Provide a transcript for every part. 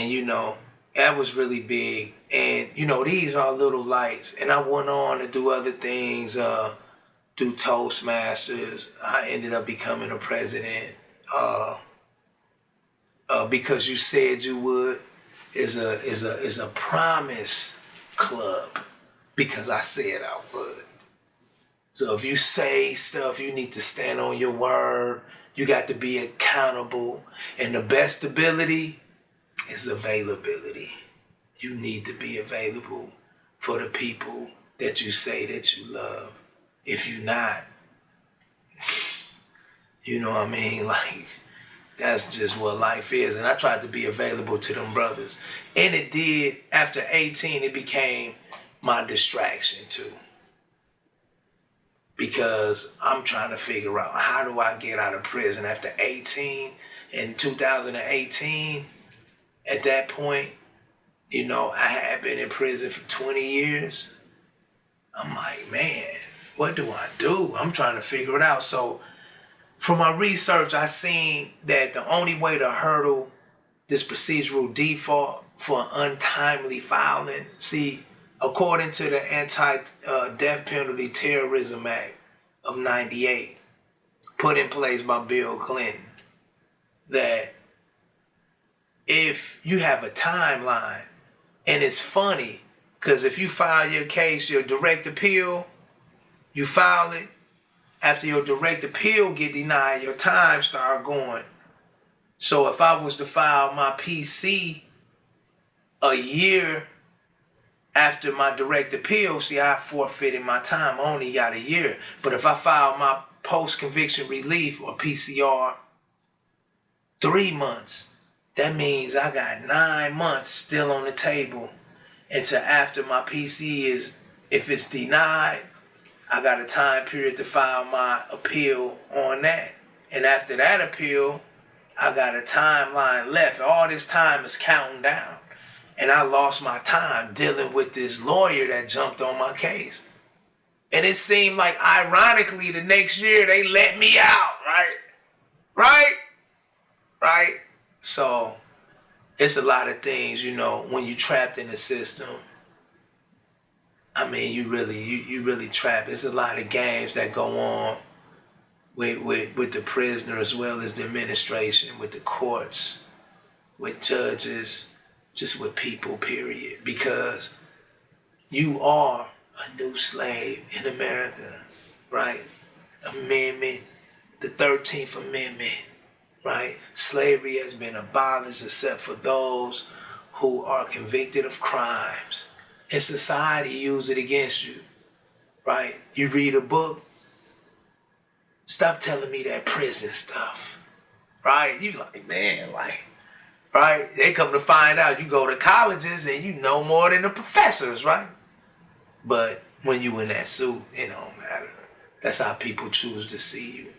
And, you know, that was really big. And, you know, these are little lights. And I went on to do other things, do Toastmasters. I ended up becoming a president. Because you said you would is a promise club, because I said I would. So if you say stuff, you need to stand on your word. You got to be accountable. And the best ability is availability. You need to be available for the people that you say that you love. If you're not, you know what I mean? Like, that's just what life is. And I tried to be available to them brothers. And it did. After 18, it became my distraction too. Because I'm trying to figure out, how do I get out of prison after 18? In 2018, at that point, you know, I had been in prison for 20 years. I'm like, man, what do I do? I'm trying to figure it out. So from my research, I seen that the only way to hurdle this procedural default for untimely filing, see, according to the Anti-Death Penalty Terrorism Act of 98, put in place by Bill Clinton, that if you have a timeline, and it's funny, because if you file your case, your direct appeal, you file it, after your direct appeal get denied, your time start going. So if I was to file my PC a year after my direct appeal, see, I forfeited my time. I only got a year. But if I file my post-conviction relief, or PCR, 3 months, that means I got 9 months still on the table until after my PC is, if it's denied, I got a time period to file my appeal on that. And after that appeal, I got a timeline left. All this time is counting down. And I lost my time dealing with this lawyer that jumped on my case. And it seemed like, ironically, the next year they let me out, right? Right? So it's a lot of things, you know, when you're trapped in the system. I mean, you really trapped. There's a lot of games that go on with the prisoner, as well as the administration, with the courts, with judges, just with people, period. Because you are a new slave in America, right? Amendment, the 13th Amendment, right? Slavery has been abolished except for those who are convicted of crimes. And society use it against you, right? You read a book, stop telling me that prison stuff, right? You like, man, like, right? They come to find out you go to colleges and you know more than the professors, right? But when you in that suit, it don't matter. That's how people choose to see you.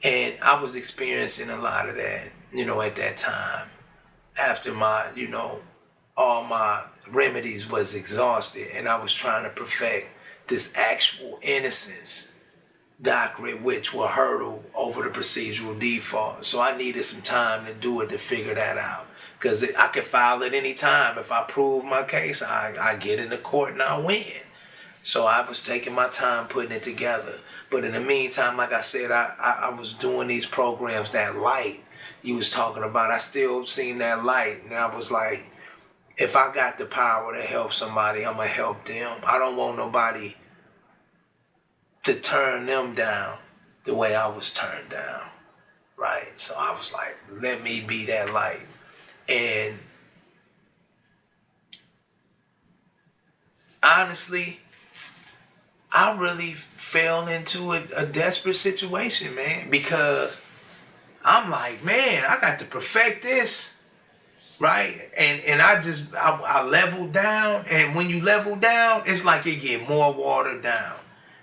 And I was experiencing a lot of that, you know, at that time. After my, you know, all my remedies was exhausted, and I was trying to perfect this actual innocence doctorate, which will hurdle over the procedural default. So I needed some time to do it, to figure that out. Because I could file it any time. If I prove my case, I get into court and I win. So I was taking my time putting it together. But in the meantime, like I said, I was doing these programs, that light you was talking about. I still seen that light, and I was like, if I got the power to help somebody, I'm going to help them. I don't want nobody to turn them down the way I was turned down, right? So I was like, let me be that light. And honestly, I really fell into a desperate situation, man, because I'm like, man, I got to perfect this. Right? And I leveled down. And when you level down, it's like it get more watered down.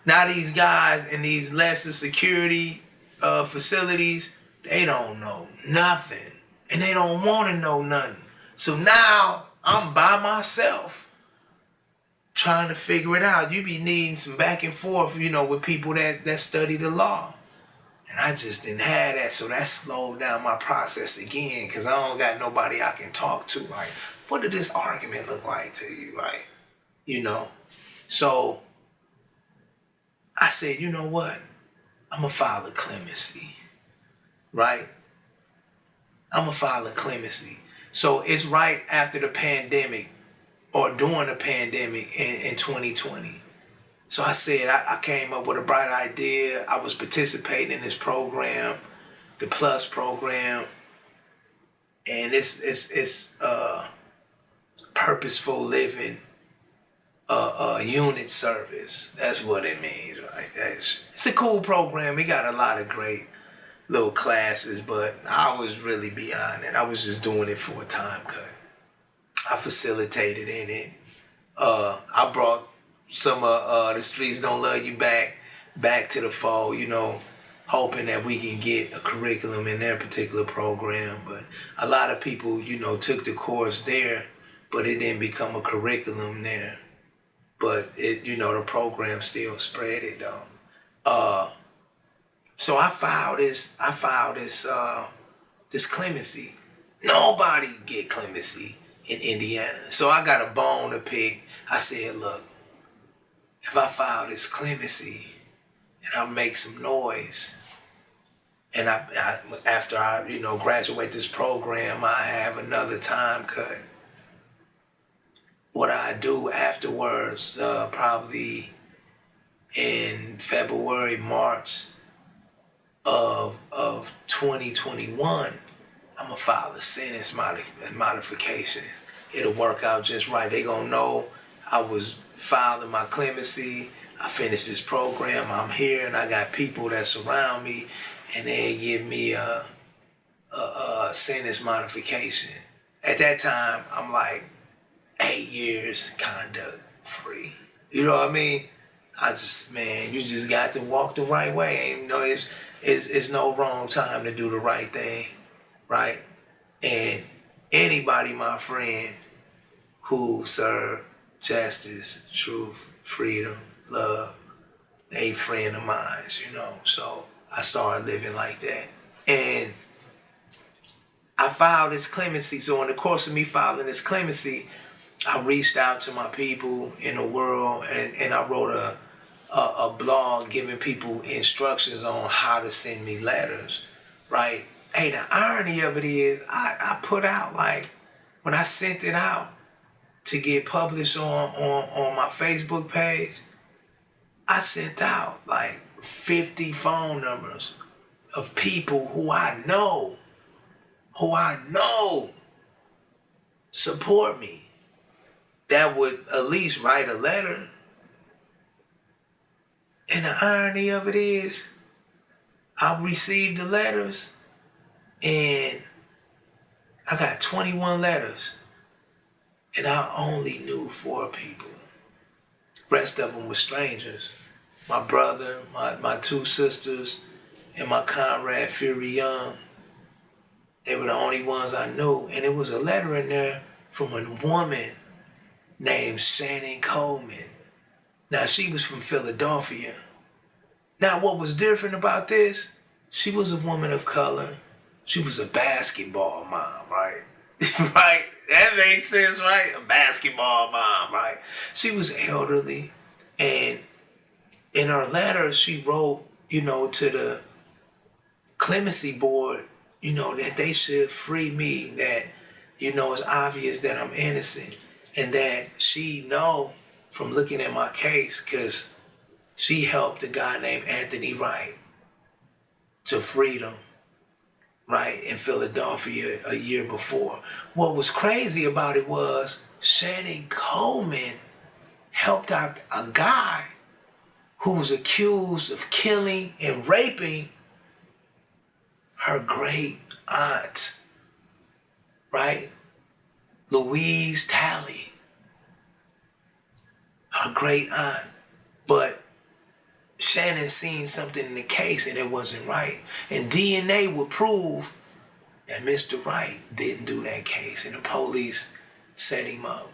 Now these guys in these lesser security facilities, they don't know nothing. And they don't want to know nothing. So now I'm by myself trying to figure it out. You be needing some back and forth, you know, with people that study the law. And I just didn't have that, so that slowed down my process again, because I don't got nobody I can talk to. Like, what did this argument look like to you? Like, you know? So I said, you know what? I'm going to file a clemency, right? I'm going to file a clemency. So it's right after the pandemic, or during the pandemic in 2020. So I said, I came up with a bright idea. I was participating in this program, the Plus program, and it's purposeful living unit service. That's what it means, right? It's a cool program. It got a lot of great little classes, but I was really beyond it. I was just doing it for a time cut. I facilitated in it. I brought some The Streets Don't Love You back to the fold, you know, hoping that we can get a curriculum in their particular program. But a lot of people, you know, took the course there, but it didn't become a curriculum there. But it, you know, the program still spread it though. So I filed this clemency. Nobody get clemency in Indiana. So I got a bone to pick. I said, look, if I file this clemency and I make some noise, and after I, you know, graduate this program, I have another time cut. What I do afterwards, probably in February, March of 2021, I'm gonna file a sentence modification. It'll work out just right. They gonna know I was filing my clemency. I finished this program. I'm here, and I got people that surround me, and they give me a sentence modification. At that time, I'm like 8 years conduct free. You know what I mean? I just, man, you just got to walk the right way. And, you know, it's no wrong time to do the right thing, right? And anybody, my friend, who serve justice, truth, freedom, love, they friend of mine, you know. So I started living like that. And I filed this clemency. So in the course of me filing this clemency, I reached out to my people in the world, and I wrote a blog giving people instructions on how to send me letters, right? Hey, the irony of it is I put out, like, when I sent it out to get published on my Facebook page, I sent out like 50 phone numbers of people who I know support me, that would at least write a letter. And the irony of it is, I received the letters, and I got 21 letters, and I only knew 4 people. Rest of them were strangers. My brother, my 2 sisters, and my comrade Fury Young. They were the only ones I knew. And it was a letter in there from a woman named Shannon Coleman. Now, she was from Philadelphia. Now, what was different about this, she was a woman of color. She was a basketball mom, right? Right? That makes sense, right? A basketball mom, right? She was elderly. And in her letter, she wrote, you know, to the clemency board, you know, that they should free me, that, you know, it's obvious that I'm innocent, and that she know from looking at my case, because she helped a guy named Anthony Wright to freedom, right, in Philadelphia a year before. What was crazy about it was Shannon Coleman helped out a guy who was accused of killing and raping her great aunt, right? Louise Talley, her great aunt. But Shannon seen something in the case and it wasn't right. And DNA would prove that Mr. Wright didn't do that case, and the police set him up,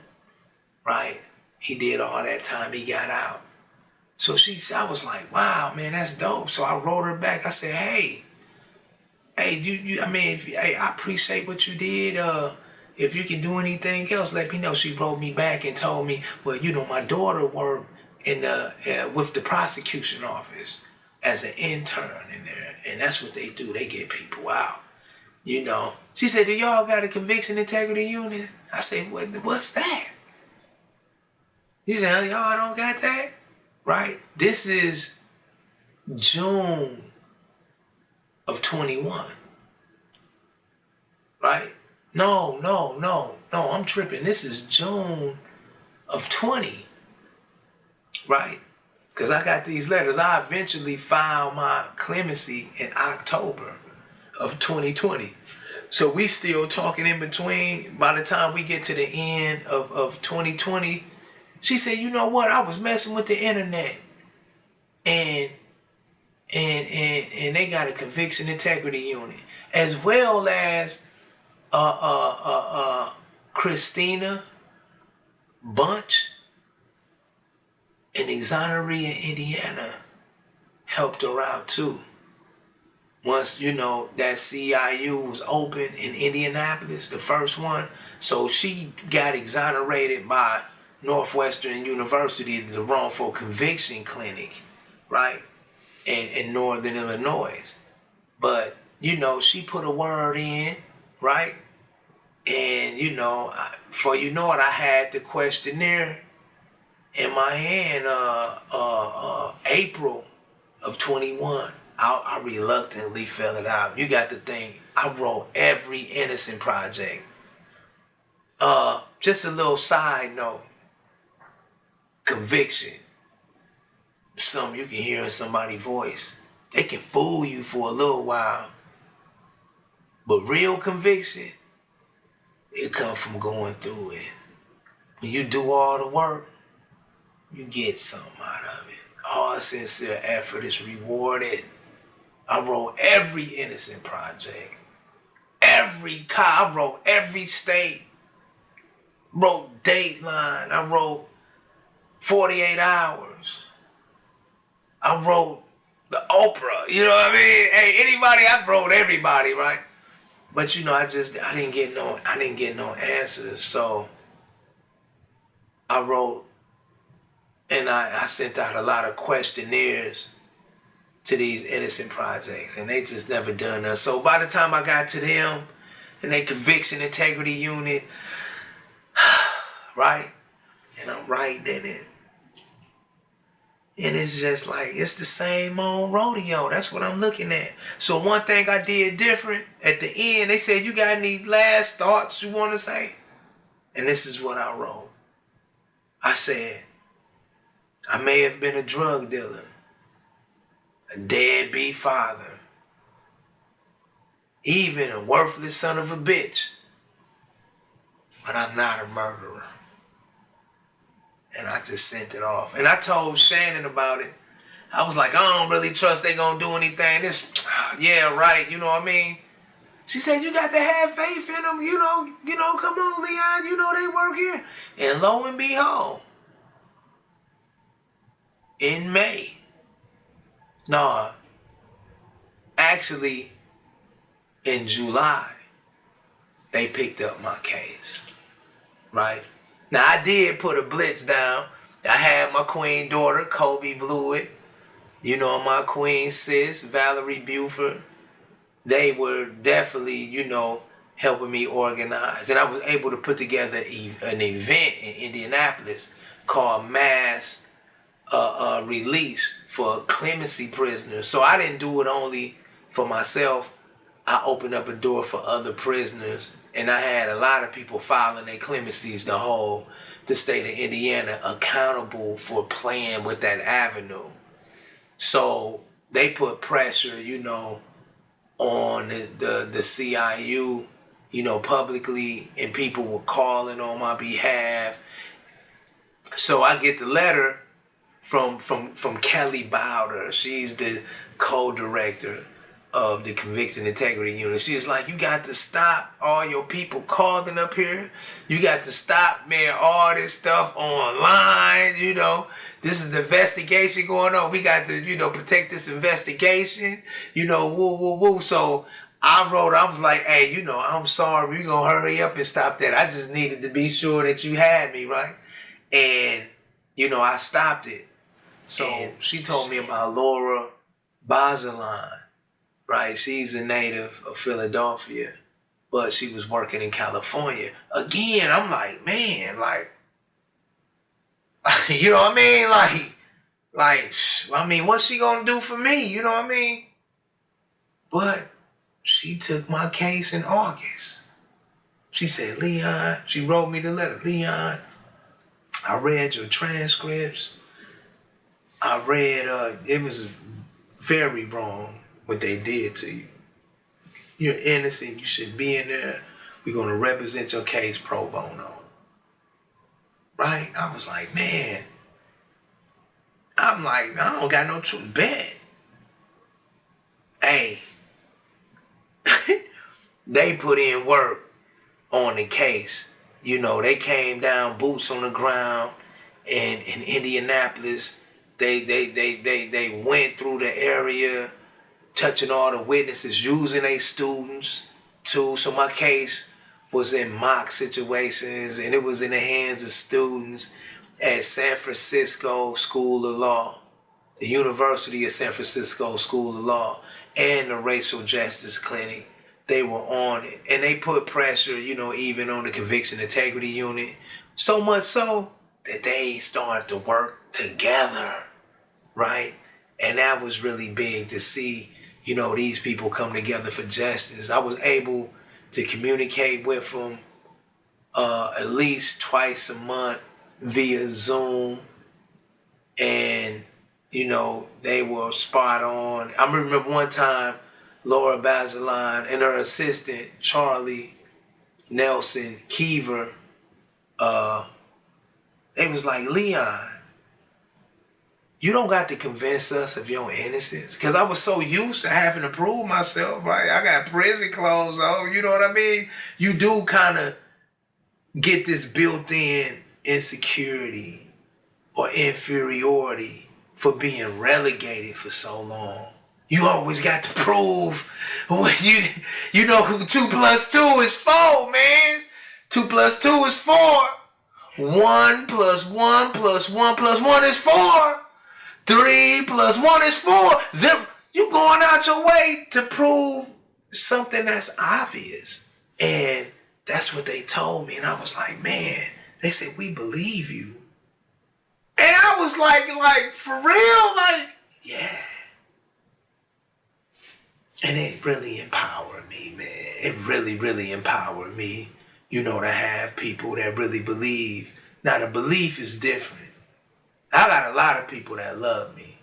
right? He did all that time, he got out. So I was like, wow, man, that's dope. So I wrote her back. I said, hey, I appreciate what you did. If you can do anything else, let me know. She wrote me back and told me, well, my daughter worked with the prosecution office as an intern in there, and that's what they do. They get people out. She said, do y'all got a conviction integrity unit? I said, what's that? He said, y'all don't got that? Right? This is June of 21. Right? No, I'm tripping. This is June of 20. Right? Because I got these letters. I eventually filed my clemency in October of 2020. So we still talking in between. By the time we get to the end of 2020, she said, you know what? I was messing with the internet. And they got a conviction integrity unit. As well as Christina Bunch in Exonerated, Indiana helped her out too. Once, that CIU was open in Indianapolis, the first one. So she got exonerated by Northwestern University, the wrongful conviction clinic, right? In Northern Illinois. But, she put a word in, right? And, I had the questionnaire in my hand, April of 21. I reluctantly fill it out. You got to think, I wrote every innocent project. Just a little side note. Conviction. Something you can hear in somebody's voice. They can fool you for a little while. But real conviction, it comes from going through it. When you do all the work, you get something out of it. All sincere effort is rewarded. I wrote every innocent project. I wrote every state. Wrote Dateline. I wrote 48 Hours. I wrote the Oprah. You know what I mean? Hey, anybody, I wrote everybody, right? But I didn't get no answers. So I wrote and I sent out a lot of questionnaires to these innocent projects, and they just never done that. So by the time I got to them and they conviction integrity unit, right? And I'm writing in it. And it's just like, it's the same old rodeo. That's what I'm looking at. So one thing I did different, at the end, they said, you got any last thoughts you want to say? And this is what I wrote. I said, I may have been a drug dealer, a deadbeat father, even a worthless son of a bitch, but I'm not a murderer. And I just sent it off. And I told Shannon about it. I was like, I don't really trust they gonna do anything. Yeah, right, you know what I mean? She said, you got to have faith in them, come on, Leon, they work here. And lo and behold, in May, actually in July, they picked up my case, right? Now, I did put a blitz down. I had my queen daughter, Kobe Blewett, my queen sis, Valerie Buford. They were definitely, helping me organize. And I was able to put together an event in Indianapolis called Mass Release for clemency prisoners. So I didn't do it only for myself. I opened up a door for other prisoners. And I had a lot of people filing their clemencies to hold the state of Indiana accountable for playing with that avenue. So they put pressure, on the CIU, publicly, and people were calling on my behalf. So I get the letter from Kelly Bowder. She's the co-director of the Conviction Integrity Unit. She was like, you got to stop all your people calling up here. You got to stop, man, all this stuff online, you know. This is the investigation going on. We got to, you know, protect this investigation, you know, woo, woo, woo. So I was like, hey, you know, I'm sorry. We're going to hurry up and stop that. I just needed to be sure that you had me, right? And, you know, I stopped it. So and she told me about Laura Baseline, right? She's a native of Philadelphia, but she was working in California. Again, I'm like, man, like, you know what I mean? I mean, what's she gonna do for me? You know what I mean? But she took my case in August. She said, Leon, she wrote me the letter. Leon, I read your transcripts. I read, it was very wrong what they did to you. You're innocent. You shouldn't be in there. We're going to represent your case pro bono. Right? I was like, man. I'm like, I don't got no choice. Bet. Hey. They put in work on the case. You know, they came down, boots on the ground, and in Indianapolis, they went through the area, touching all the witnesses, using their students too. So my case was in mock situations, and it was in the hands of students at San Francisco School of Law, the University of San Francisco School of Law, and the Racial Justice Clinic. They were on it, and they put pressure, you know, even on the Conviction Integrity Unit, so much so that they started to work together, right? And that was really big to see, you know, these people come together for justice. I was able to communicate with them at least twice a month via Zoom, and, you know, they were spot on. I remember one time, Laura Baseline and her assistant, Charlie Nelson Keever, they was like, Leon, you don't got to convince us of your innocence. Because I was so used to having to prove myself, right? I got prison clothes on, you know what I mean? You do kind of get this built-in insecurity or inferiority for being relegated for so long. You always got to prove when you know 2 plus 2 is 4, man. 2 plus 2 is 4. 1 plus 1 plus 1 plus 1 is 4. 3 plus 1 is 4. Zip. You going out your way to prove something that's obvious. And that's what they told me. And I was like, man, they said, we believe you. And I was like, for real? Like, yeah. And it really empowered me, man. It really, really empowered me, you know, to have people that really believe. Now, the belief is different. I got a lot of people that love me.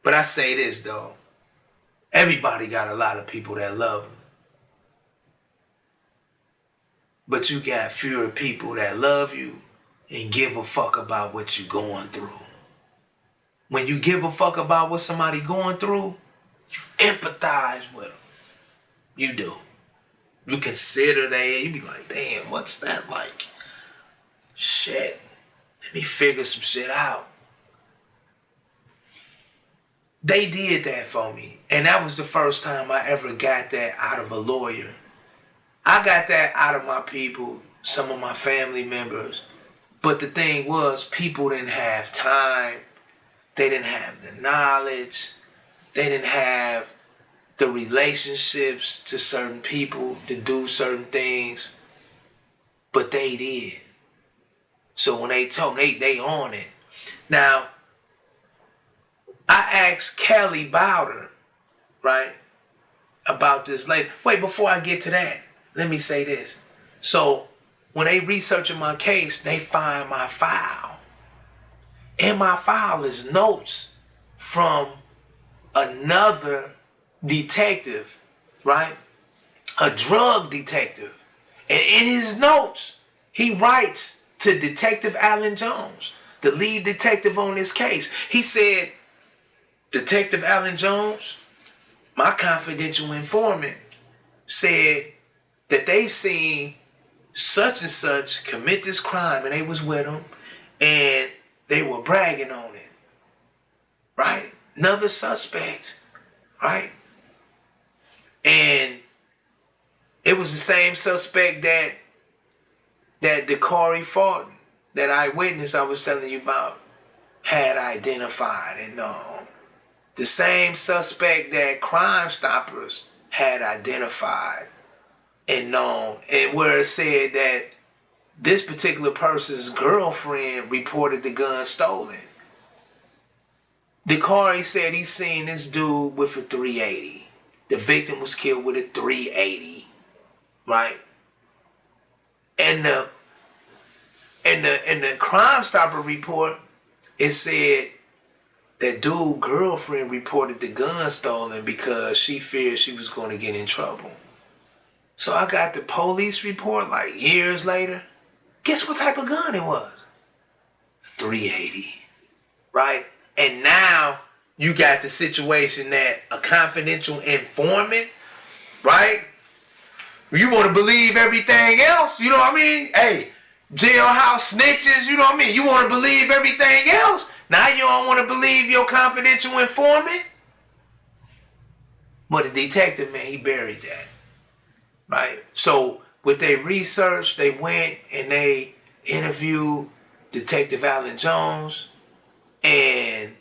But I say this, though. Everybody got a lot of people that love them. But you got fewer people that love you and give a fuck about what you're going through. When you give a fuck about what somebody going through, you empathize with them. You do. You consider that. You be like, damn, what's that like? Shit. Let me figure some shit out. They did that for me. And that was the first time I ever got that out of a lawyer. I got that out of my people, some of my family members. But the thing was, people didn't have time. They didn't have the knowledge. They didn't have the relationships to certain people to do certain things. But they did. So when they told me, they on it. Now, I asked Kelly Bowder, right, about this later. Wait, before I get to that, let me say this. So when they researching my case, they find my file. In my file is notes from another detective, right? A drug detective. And in his notes, he writes to Detective Alan Jones, the lead detective on this case. He said, Detective Alan Jones, my confidential informant said that they seen such and such commit this crime and they was with him and they were bragging on it, right? Another suspect, right? And it was the same suspect that Dakari Fulton, that eyewitness I was telling you about, had identified and known. The same suspect that Crime Stoppers had identified and known, and where it said that this particular person's girlfriend reported the gun stolen. Dakari said he seen this dude with a 380. The victim was killed with a 380, right? And the Crime Stopper report, it said that dude's girlfriend reported the gun stolen because she feared she was going to get in trouble. So I got the police report like years later. Guess what type of gun it was? A 380, right? And now you got the situation that a confidential informant, right? You want to believe everything else, you know what I mean? Hey, jailhouse snitches, you know what I mean? You want to believe everything else? Now you don't want to believe your confidential informant? But the detective, man, he buried that, right? So with their research, they went and they interviewed Detective Alan Jones, and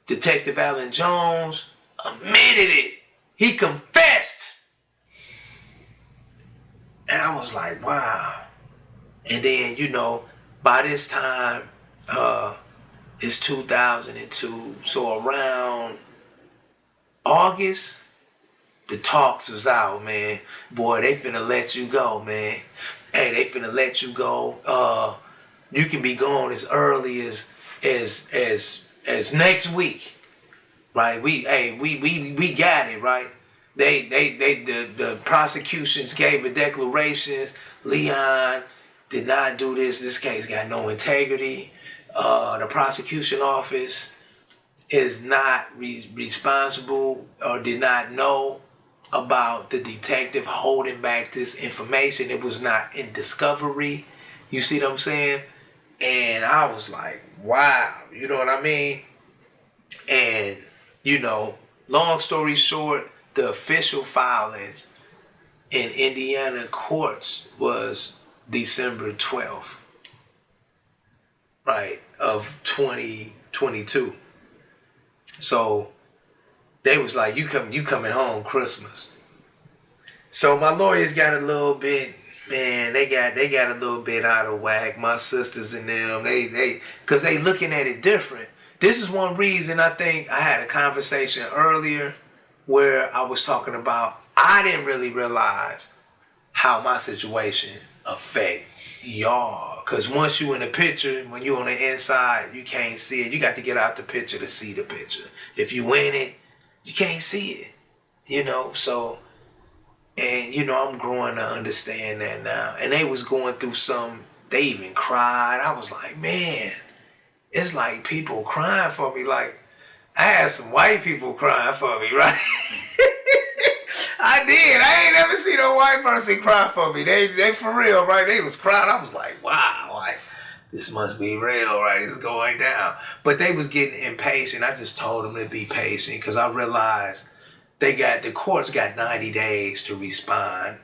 Detective Alan Jones admitted it. He confessed. And I was like, wow. And then, you know, by this time, it's 2002. So around August, the talks was out, man. Boy, they finna let you go, man. Hey, they finna let you go. You can be gone as early as next week, right? We got it, right? The prosecutions gave a declarations. Leon did not do this. This case got no integrity. The prosecution office is not responsible or did not know about the detective holding back this information. It was not in discovery. You see what I'm saying? And I was like, wow, you know what I mean? And, you know, long story short, the official filing in Indiana courts was December 12th, right, of 2022. So they was like, you coming home Christmas. So my lawyers got a little bit, man, they got a little bit out of whack. My sisters and them, they cause they looking at it different. This is one reason I think I had a conversation earlier where I was talking about I didn't really realize how my situation affect y'all. Cause once you in the picture, when you on the inside, you can't see it. You got to get out the picture to see the picture. If you in it, you can't see it. You know, so, and you know, I'm growing to understand that now. And they was going through they even cried. I was like, man, it's like people crying for me. Like, I had some white people crying for me, right? I did. I ain't never seen a white person cry for me. They for real, right? They was crying. I was like, wow, like, this must be real, right? It's going down. But they was getting impatient. I just told them to be patient because I realized the courts got 90 days to respond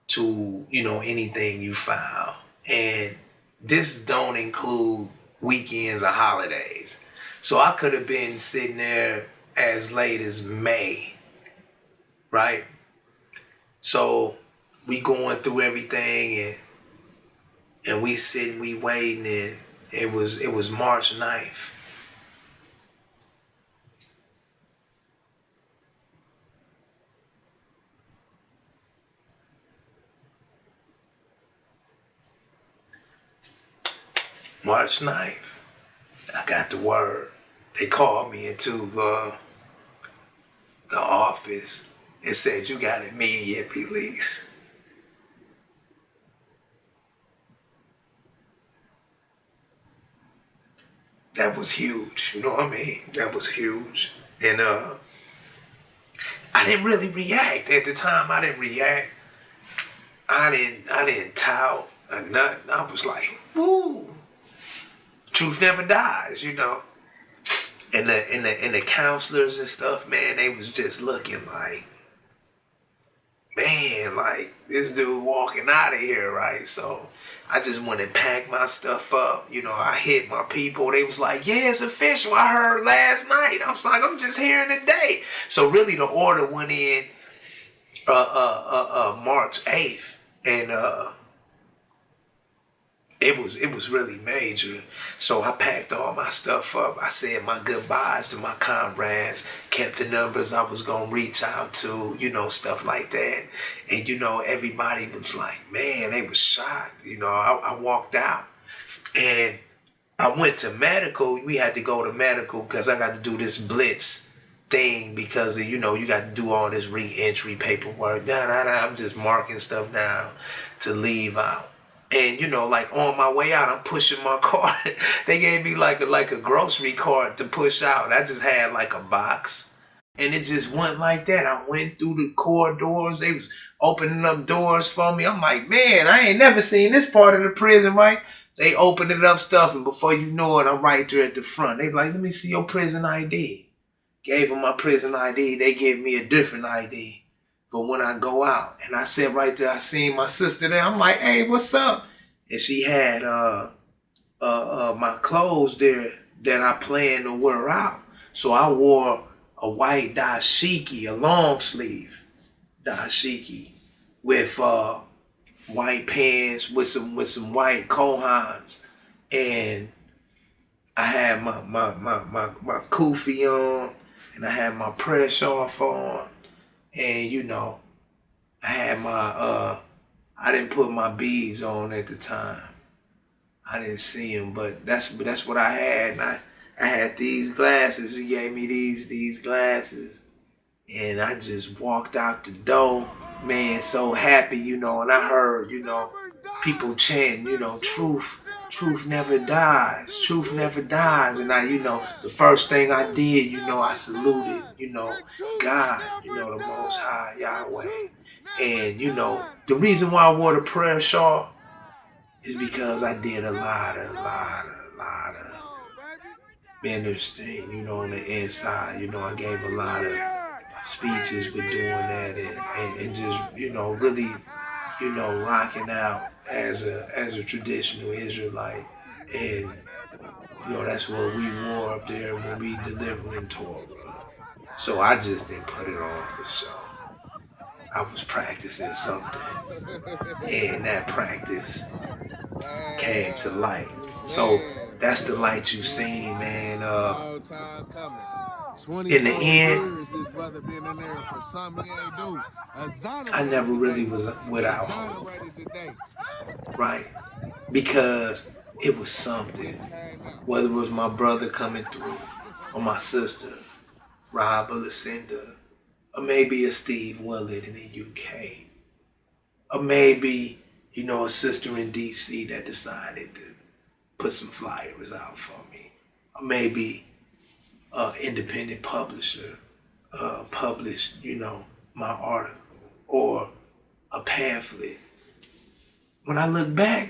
to, you know, anything you file. And this don't include weekends or holidays. So I could have been sitting there as late as May, right? So we going through everything and we sitting, we waiting, and it was March 9th. March 9th, I got the word. They called me into the office and said, you got immediate release. That was huge, you know what I mean? That was huge. And I didn't really react. At the time, I didn't react. I didn't tout or nothing. I was like, woo. Truth never dies, you know. And the counselors and stuff, man, they was just looking like, man, like this dude walking out of here, right? So I just went and packed my stuff up. You know, I hit my people. They was like, yeah, it's official. I heard last night. I was like, I'm just hearing today. So really the order went in March 8th. And it was really major. So I packed all my stuff up. I said my goodbyes to my comrades, kept the numbers I was going to reach out to, you know, stuff like that. And, you know, everybody was like, man, they was shocked. You know, I walked out and I went to medical. We had to go to medical because I got to do this blitz thing because, you know, you got to do all this re-entry paperwork. I'm just marking stuff down to leave out. And, you know, like on my way out, I'm pushing my cart. They gave me like a grocery cart to push out. I just had like a box. And it just went like that. I went through the corridors. They was opening up doors for me. I'm like, man, I ain't never seen this part of the prison, right? They opening up stuff, and before you know it, I'm right there at the front. They like, let me see your prison ID. Gave them my prison ID. They gave me a different ID for when I go out. And I said right there, I seen my sister there. I'm like, hey, what's up? And she had my clothes there that I planned to wear out. So I wore a white dashiki, a long sleeve dashiki with white pants with some white kohans. And I had my kufi on, and I had my prayer shawl on. And, you know, I had my, I didn't put my beads on at the time. I didn't see them, but that's what I had. And I had these glasses. He gave me these glasses. And I just walked out the door, man, so happy, you know. And I heard, you know, people chanting, you know, truth never dies. Truth never dies. And I, you know, the first thing I did, you know, I saluted, you know, God, you know, the Most High, Yahweh. And, you know, the reason why I wore the prayer shawl is because I did a lot of ministering, you know, on the inside. You know, I gave a lot of speeches with doing that and just, you know, really, you know, rocking out as a traditional Israelite. And, you know, that's what we wore up there when we delivering Torah. So I just didn't put it on for show. I was practicing something. And that practice came to light. So that's the light you've seen, man. In the end, I never really was without hope, right? Because it was something. Whether it was my brother coming through, or my sister, Rob or Lucinda, or maybe a Steve Willard in the UK, or maybe, you know, a sister in DC that decided to put some flyers out for me, or maybe an independent publisher published, you know, my article, or a pamphlet. When I look back,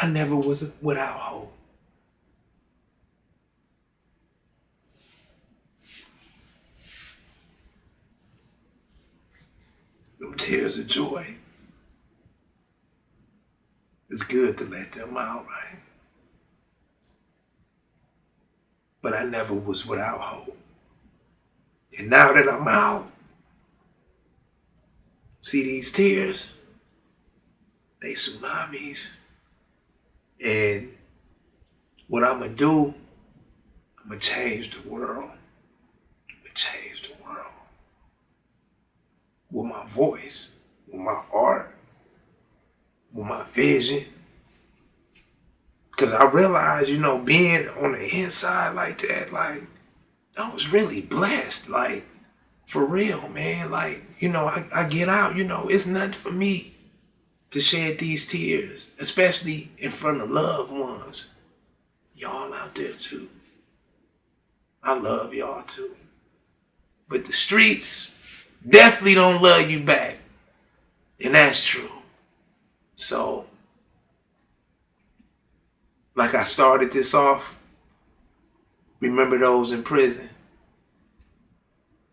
I never was without hope. Them tears of joy. It's good to let them out, right? But I never was without hope. And now that I'm out, see these tears? They tsunamis. And what I'm going to do, I'm going to change the world. I'm going to change the world. With my voice, with my art, with my vision. Because I realized, you know, being on the inside like that, like, I was really blessed. Like, for real, man. Like, you know, I get out, you know, it's nothing for me to shed these tears, especially in front of loved ones. Y'all out there too. I love y'all too. But the streets definitely don't love you back. And that's true. So, like I started this off, remember those in prison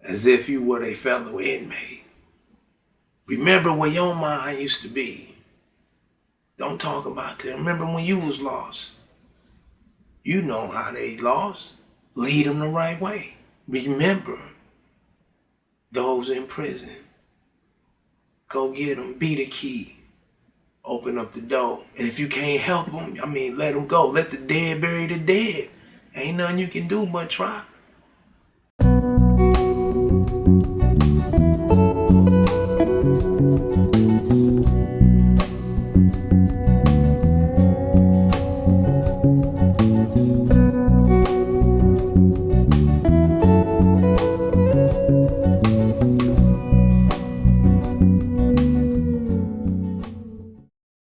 as if you were a fellow inmate. Remember where your mind used to be. Don't talk about them. Remember when you was lost. You know how they lost. Lead them the right way. Remember those in prison. Go get them. Be the key. Open up the door. And if you can't help them, let them go. Let the dead bury the dead. Ain't nothing you can do but try.